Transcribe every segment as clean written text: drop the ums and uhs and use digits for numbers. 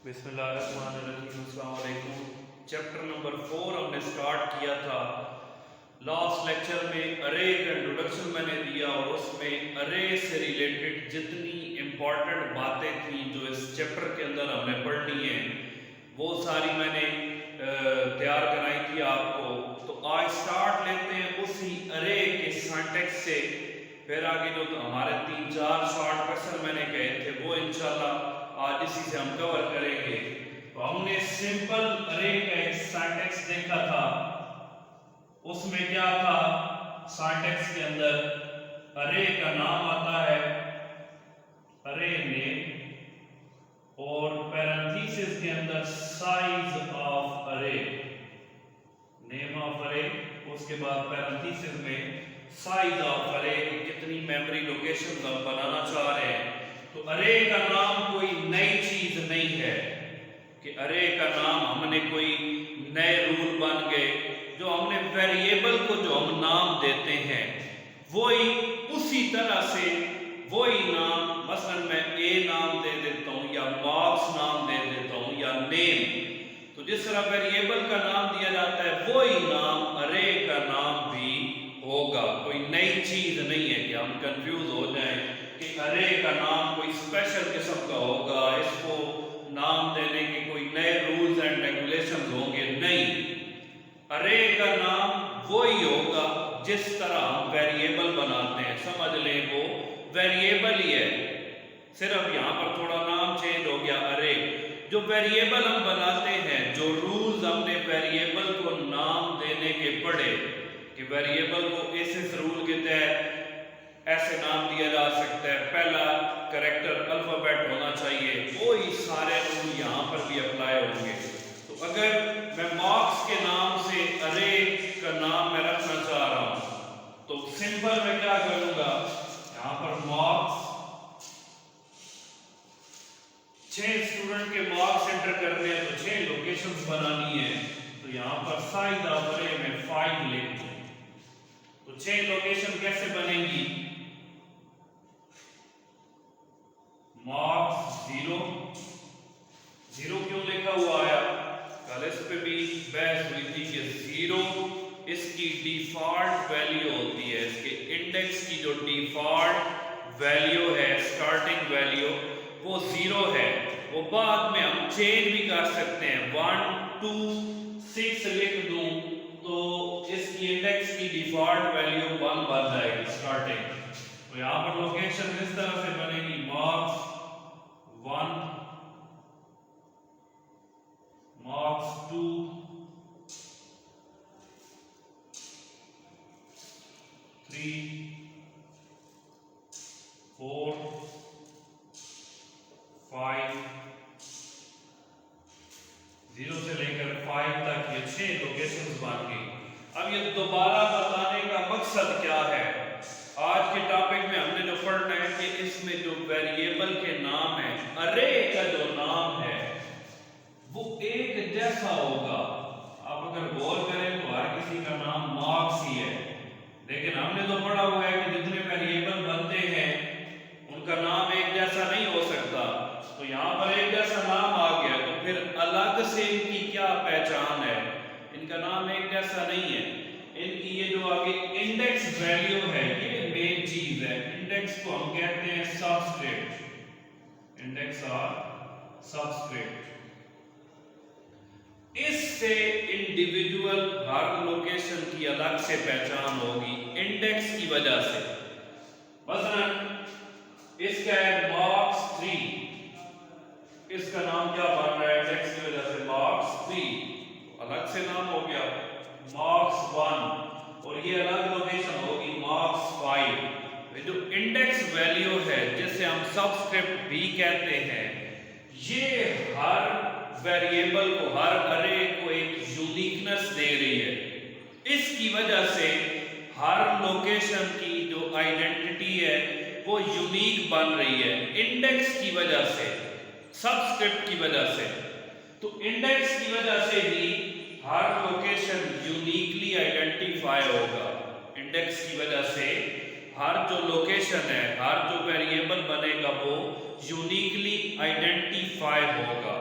बिस्मिल्लाहिर्रहमानिर्रहीम। अस्सलाम वालेकुम। चैप्टर नंबर 4 हमने स्टार्ट किया था। लास्ट लेक्चर में अरे का इंट्रोडक्शन मैंने दिया और उसमें अरे से रिलेटेड जितनी इम्पॉर्टेंट बातें थी जो इस चैप्टर के अंदर हमने पढ़नी है वो सारी मैंने तैयार कराई थी आपको। तो आज स्टार्ट लेते हैं उसी अरे के सिंटैक्स से। फिर आगे जो तो हमारे 3-4 शॉर्ट क्वेश्चन मैंने कहे थे वो इंशाल्लाह आज इसी से हम कवर करेंगे। तो हमने सिंपल अरे का एक सिंटैक्स देखा था। उसमें क्या था, सिंटैक्स के अंदर अरे का नाम आता है, अरे नेम, और पैरेंथेसिस के अंदर साइज ऑफ अरे, नेम ऑफ अरे, उसके बाद पैरेंथेसिस में साइज ऑफ अरे, कितनी मेमोरी लोकेशन हम बनाना चाह रहे हैं। तो अरे का नाम कोई नई चीज नहीं है कि अरे का नाम हमने कोई नए रूल बन गए। जो हमने वेरिएबल को जो हम नाम देते हैं वही उसी तरह से वही नाम, मसलन मैं ए नाम दे देता हूं या मार्क्स नाम दे देता हूं या नेम, तो जिस तरह वेरिएबल का नाम दिया जाता है वही नाम अरे का नाम भी होगा। कोई नई चीज नहीं है कि हम कंफ्यूज हो जाएं कि अरे का नाम कोई स्पेशल किस्म का होगा, इसको नाम देने के कोई नए रूल्स एंड रेगुलेशंस होंगे। नहीं, अरे का नाम वही होगा जिस तरह हम वेरिएबल बनाते हैं। समझ लें वो वेरिएबल ही है, सिर्फ यहां पर थोड़ा नाम चेंज हो गया। अरे जो वेरिएबल हम बनाते हैं, जो रूल्स हमने वेरिएबल को नाम देने के पढ़े कि वेरिएबल को इस रूल के तहत ऐसे नाम दिया जा सकता है, पहला कैरेक्टर अल्फाबेट होना चाहिए, वो ही सारे रूल यहाँ पर भी अप्लाई होंगे। तो अगर मैं मार्क्स के नाम से अरे का नाम मैं रखना चाह रहा हूँ तो सिंपल मैं क्या करूँगा, यहाँ पर मार्क्स 6 स्टूडेंट के मार्क्स एंटर करने हैं तो 6 लोकेशंस बनानी है। तो यहाँ पर साइज ऑफ अरे में 5 लिख दूँ। तो 6 लोकेशन कैसे बनेंगी, मार्क्स 0 क्यों लिखा हुआ आया, कल इस पे भी बहस हुई थी कि 0 इसकी डिफॉल्ट वैल्यू होती है, इसके इंडेक्स की जो डिफॉल्ट वैल्यू है, स्टार्टिंग वैल्यू वो 0 है। वो बाद में हम चेंज भी कर सकते हैं, 1 2 6 लिख दूं तो इसकी इंडेक्स की डिफॉल्ट वैल्यू 1 बन जाएगी स्टार्टिंग। तो यहां पर लोकेशन इस तरह से बनेगी, मार्क्स 1, मार्क्स 2, 3, 4, 5, 0 से लेकर 5 तक ये 6 लोकेशंस बन गई। अब ये दोबारा बताने का मकसद क्या है, आज के टॉपिक में हमने जो पढ़ना है कि इसमें जो वेरिएबल के नाम है, अरे का जो नाम है वो एक जैसा होगा। आप अगर गौर करें तो हर किसी का नाम मार्क्स ही है, लेकिन हमने तो पढ़ा हुआ है कि जितने वेरिएबल बनते हैं उनका नाम एक जैसा नहीं हो सकता। तो यहाँ पर एक जैसा नाम आ गया तो फिर अलग से इनकी क्या पहचान है, इनका नाम एक जैसा नहीं है। इनकी ये जो आगे इंडेक्स वैल्यू है ये मेन चीज है। इंडेक्स को हम कहते हैं सबस्क्रिप्ट, इंडेक्स और सबस्क्रिप्ट। इससे इंडिविजुअल हर लोकेशन की अलग से पहचान होगी इंडेक्स की वजह से। मसलन इसका है मार्क्स 3, इसका नाम क्या बन रहा है इंडेक्स की वजह से, मार्क्स 3 अलग से नाम हो गया, मार्क्स 1 और ये अलग लोकेशन होगी मार्क्स 5। जो इंडेक्स वैल्यू है जिसे हम सबस्क्रिप्ट भी कहते हैं, ये हर वेरिएबल को, हर अरे को एक यूनिकनेस दे रही है। इसकी वजह से हर लोकेशन की जो आइडेंटिटी है वो यूनिक बन रही है इंडेक्स की वजह से, सबस्क्रिप्ट की वजह से। तो इंडेक्स की वजह से ही हर लोकेशन यूनिकली आइडेंटिफाई होगा। इंडेक्स की वजह से हर जो लोकेशन है, हर जो वेरिएबल बनेगा वो यूनिकली आइडेंटिफाई होगा।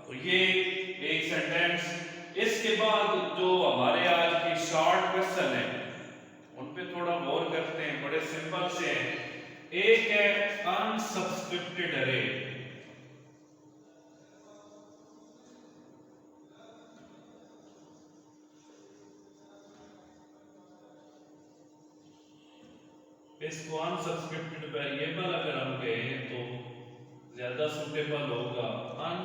تو یہ ایک سینٹینس. اس کے بعد جو ہمارے آج کے شارٹ کوشچن ہیں ان پہ تھوڑا غور کرتے ہیں. بڑے سمپل سے ہیں. ایک ہے ان سبسکرپٹڈ ارے. اس کو ان سبسکرپٹڈ ویریبل اگر ہم کہیں تو زیادہ سوٹیبل ہوگا. ان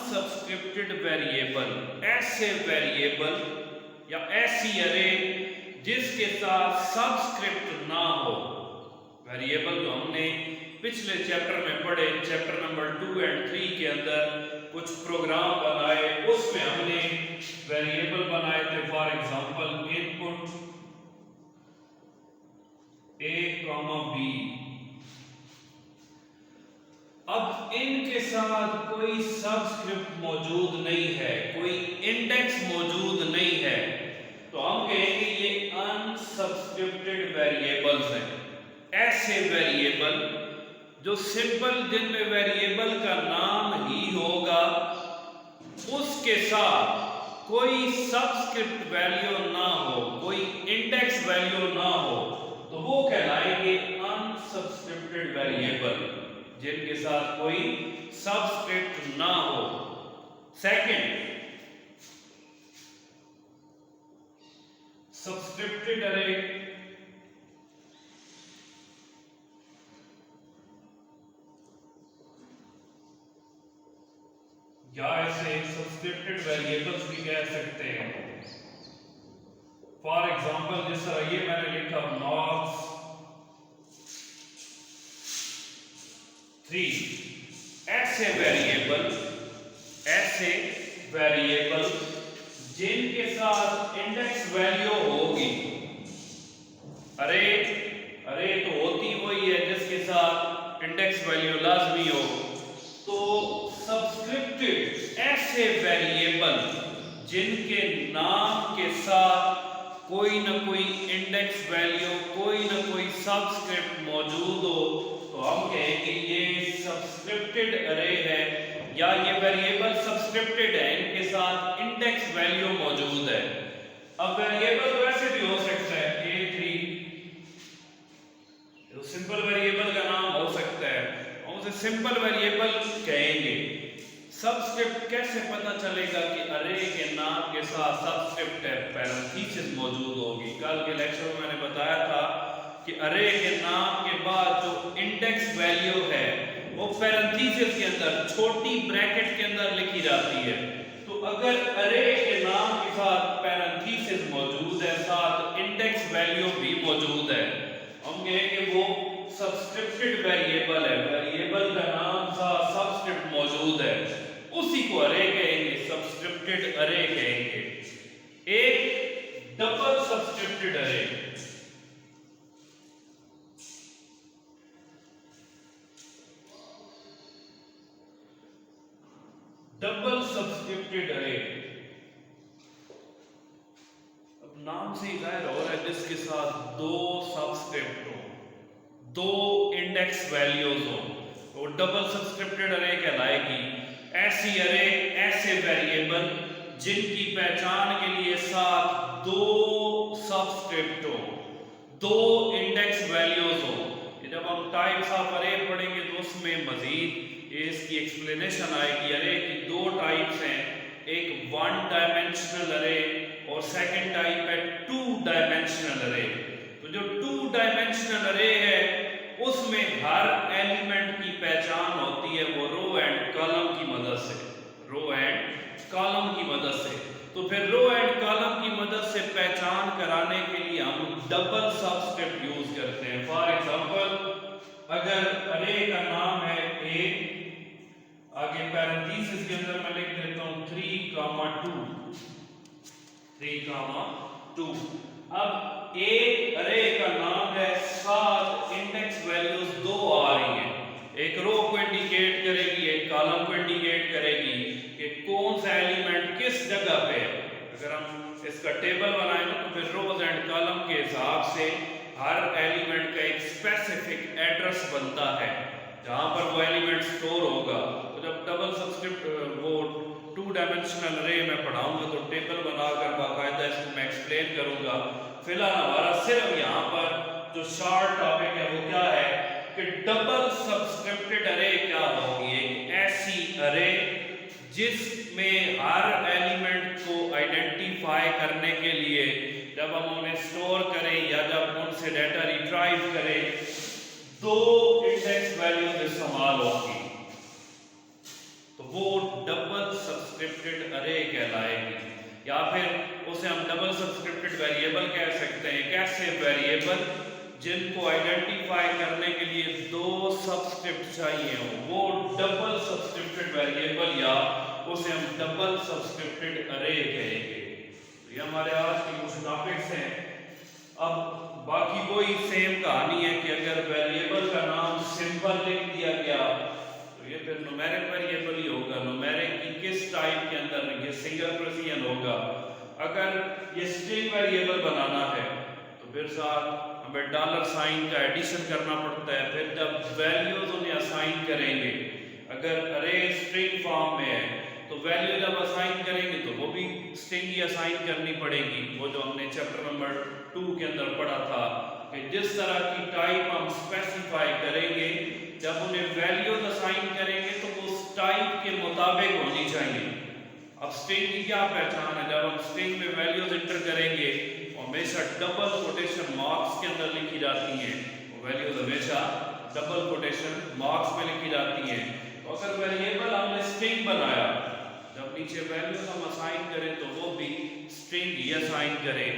سبسکرپٹڈ ویریبل ایسے ویریبل یا ایسی ارے جس کے ساتھ سبسکرپٹ نہ ہو. ویریبل جو ہم نے پچھلے چیپٹر میں پڑھے, چیپٹر نمبر 2 اور 3 کے اندر کچھ پروگرام بنائے, اس میں ہم نے ویریبل بنائے تھے. For example in put A, B. اب ان کے ساتھ کوئی سبسکرپٹ موجود نہیں ہے, کوئی انڈیکس موجود نہیں ہے, تو ہم کہیں گے یہ ان سبسکرپٹڈ ویریبلز ہیں. ایسے ویریبل جو سمپل جن میں ویریبل کا نام ہی ہوگا, اس کے ساتھ کوئی سبسکرپٹ ویلیو نہ ہو, کوئی انڈیکس ویلیو نہ ہو, تو وہ کہلائیں گے ان سبسکرپٹڈ ویریبل, جن کے ساتھ کوئی سبسکرپٹ نہ ہو. سیکنڈ, سبسکرپٹڈ ارے. یا ایسے سبسکرپٹڈ ویریبلز بھی کہہ سکتے ہیں. فار ایگزامپل جس طرح یہ میں نے لکھا مارکس 3. ایسے ویریبل جن کے ساتھ انڈیکس ویلیو ہوگی. ارے تو ہوتی وہی ہے جس کے ساتھ انڈیکس ویلیو لازمی ہو. تو سبسکرپٹڈ ایسے ویریبل جن کے نام کے ساتھ کوئی نہ کوئی انڈیکس ویلیو, کوئی نہ کوئی سبسکرپٹ موجود ہو, تو ہم کہیں کہ یہ سبسکرپٹڈ ارے ہے, یا یہ ویریبل سبسکرپٹڈ ہے, ان کے ساتھ انڈیکس ویلیو موجود ہے. اب ویریبل ویسے بھی ہو سکتا ہے A3, تو سمپل ویریبل کا نام ہو سکتا ہے, ہم اسے سمپل ویریبل کہیں گے. سبسکرپٹ کیسے پتہ چلے گا کہ ارے کے نام کے ساتھ سبسکرپٹ ہے؟ پیرنتھیسس موجود ہوگی. کل کے لیکچر میں نے بتایا تھا کہ ارے کے نام کے بعد جو انڈیکس ویلیو ہے وہ پیرنتھیسس کے اندر, چھوٹی بریکٹ کے اندر لکھی جاتی ہے. تو اگر ارے کے نام کے ساتھ پیرنتھیسس موجود ہے, ساتھ انڈیکس ویلیو بھی موجود ہے, ہم کہیں کہ وہ سبسکرپٹڈ ویریبل ہے. ویریبل کا نام ساتھ سبسکرپٹ موجود ہے, اسی کو ارے کہیں گے, سبسکرپٹڈ ارے کہیں گے. ایک ڈبل سبسکرپٹڈ ارے. ڈبل سبسکرپٹڈ ارے, اب نام سے ہی ظاہر ہو رہا ہے جس کے ساتھ دو سبسکرپٹ ہوں, دو انڈیکس ویلیوز ہوں, وہ ڈبل سبسکرپٹڈ ارے کہلائے گی. ایسی ارے, ایسے ویریبل جن کی پہچان کے لیے ساتھ دو سبسکرپٹ ہوں, دو انڈیکس ویلیوز ہوں. جب ہم ٹائپس آف ارے پڑھیں گے تو اس میں مزید اس کی ایکسپلینیشن آئے گی. ارے کی دو ٹائپس ہیں, ایک 1 ڈائمینشنل ارے اور سیکنڈ ٹائپ ہے 2 ڈائمینشنل ارے. تو جو 2 ڈائمینشنل ارے ہے اس میں ہر ایلیمنٹ کی پہچان ہوتی ہے وہ رو اینڈ کالم کی مدد سے, رو اینڈ کالم کی مدد سے. تو پھر رو اینڈ کالم کی مدد سے پہچان کرانے کے لیے ہم ڈبل سبسکرپٹ یوز کرتے ہیں. فار ایگزامپل اگر ارے کا نام ہے A, آگے پیرنتھیسس کے اندر میں لکھ دیتا ہوں 3,2. اب ایک ارے کا نام ہے, 7 انڈیکس ویلیوز 2 آ رہی ہیں, ایک رو کو انڈیکیٹ کرے گی, ایک کالم کو انڈیکیٹ کرے گی کہ کون سا ایلیمنٹ کس جگہ پہ ہے. اگر ہم اس کا ٹیبل بنائیں گے تو پھر روز اینڈ کالم کے حساب سے ہر ایلیمنٹ کا ایک اسپیسیفک ایڈریس بنتا ہے جہاں پر وہ ایلیمنٹ سٹور ہوگا. تو डायमेंशनल अरे मैं पढ़ाऊंगा तो टेबल बनाकर बाकायदा इसको मैं एक्सप्लेन करूंगा। फिलहाल हमारा सिर्फ यहाँ पर जो शॉर्ट टॉपिक है वो क्या है कि डबल सब्सक्रिप्टेड अरे क्या होगी। एक ऐसी अरे जिसमें हर एलिमेंट को आइडेंटिफाई करने के लिए जब हम उन्हें स्टोर करें या जब उनसे डाटा रिट्राइव करें दो इंडेक्स वैल्यूज इस्तेमाल होगी तो वो डबल सब्सक्रिप्टेड अरे कहलाएगी। या फिर उसे हम डबल सब्सक्रिप्टेड वेरिएबल कह सकते हैं। कैसे वेरिएबल जिनको आइडेंटिफाई करने के लिए दो सब्सक्रिप्ट चाहिए हो वो डबल सब्सक्रिप्टेड वेरिएबल या उसे हम डबल सब्सक्रिप्टेड अरे कहेंगे। तो ये हमारे आज के कुछ टॉपिक्स हैं। अब बाकी कोई सेम कहानी है कि अगर वेरिएबल का नाम सिंपल लिख दिया गया तो ये फिर न्यूमेरिक वेरिएबल ही होगा। न्यूमेरिक की किस टाइप के अंदर ये सिंगल प्रेसिजन होगा। अगर ये स्ट्रिंग वेरिएबल बनाना है तो फिर साथ हमें डॉलर साइन का एडिशन करना पड़ता है। फिर जब वैल्यूज उन्हें असाइन करेंगे अगर अरे स्ट्रिंग फॉर्म में है तो वैल्यू जब असाइन करेंगे तो वो भी स्ट्रिंग ही असाइन करनी पड़ेगी। वो जो हमने चैप्टर नंबर 2 के अंदर पढ़ा था कि जिस तरह की टाइप हम स्पेसिफाई करेंगे जब उन्हें वैल्यूज असाइन करेंगे तो वो उस टाइप के मुताबिक होनी चाहिए। अब स्ट्रिंग की क्या पहचान है। जब हम स्ट्रिंग में वैल्यूज एंटर करेंगे हमेशा डबल कोटेशन मार्क्स के अंदर लिखी जाती हैं। वो वैल्यूज हमेशा डबल कोटेशन मार्क्स में लिखी जाती हैं। तो अगर वेरिएबल हमने स्ट्रिंग बनाया जब नीचे वैल्यूज हम असाइन करें तो वो भी स्ट्रिंग ही असाइन करें।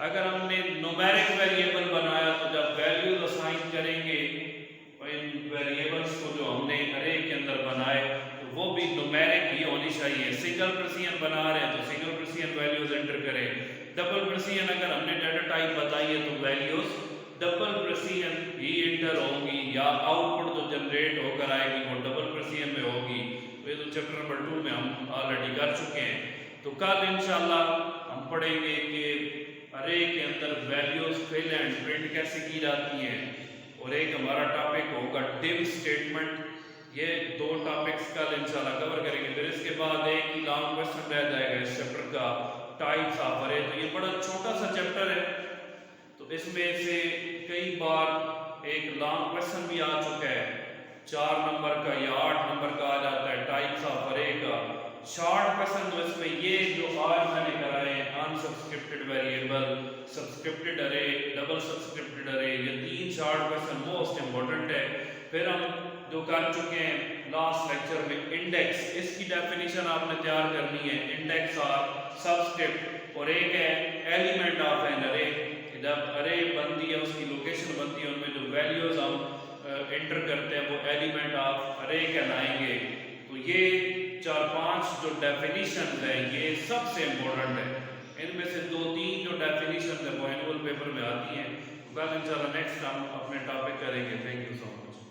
अगर हमने न्यूमेरिक वेरिएबल बनाया तो जब वैल्यूज असाइन करेंगे इन वेरिएबल्स को जो हमने अरे के अंदर बनाए तो वो भी न्यूमेरिक ही होनी चाहिए। सिंगल प्रेसिजन बना रहे हैं तो सिंगल प्रेसिजन वैल्यूज एंटर करें। डबल प्रेसिजन अगर हमने डाटा टाइप बताई है तो वैल्यूज डबल प्रेसिजन ही एंटर होंगी या आउटपुट जो जनरेट होकर आएगी वो डबल प्रेसिजन में होगी। तो ये तो चैप्टर नंबर 2 में हम ऑलरेडी कर चुके हैं। तो कल इंशाल्लाह हम पढ़ेंगे कि अरे के अंदर वैल्यूज फिल एंड प्रिंट कैसे की जाती हैं। और एक हमारा टॉपिक होगा डिम स्टेटमेंट। ये दो टॉपिक्स कल इंशाल्लाह कवर करेंगे। फिर इसके बाद एक ही लॉन्ग क्वेश्चन रह जाएगा इस चैप्टर का टाइप्स ऑफ अरे। तो ये बड़ा छोटा सा चैप्टर है तो इसमें से कई बार एक लॉन्ग क्वेश्चन भी आ चुका है 4 नंबर का या 8 नंबर का आ जाता है टाइप्स ऑफ अरे का। शॉर्ट क्वेश्चन जो इसमें ये जो आज मैंने कराए हैं अनसब्सक्रिप्टेड वेरिएबल, सब्सक्रिप्टेड अरे, डबल सब्सक्रिप्टेड अरे, ये 3 शॉर्ट क्वेश्चन मोस्ट इंपॉर्टेंट है। फिर हम जो कर चुके हैं लास्ट लेक्चर में इंडेक्स, इसकी डेफिनेशन आपने तैयार करनी है। इंडेक्स और सब्सक्रिप्ट और एक है एलिमेंट ऑफ एन अरे। जब अरे बनती है उसकी लोकेशन बनती है उनमें जो वैल्यूज हम एंटर करते हैं वो एलिमेंट ऑफ अरे कहलाएंगे। तो ये 4-5 जो डेफिनेशन है ये सबसे इम्पोर्टेंट है। इनमें से 2-3 जो डेफिनेशन है वो एनुअल पेपर में आती हैं। तो कल इंशाल्लाह नेक्स्ट हम अपने टॉपिक करेंगे। Thank you so much.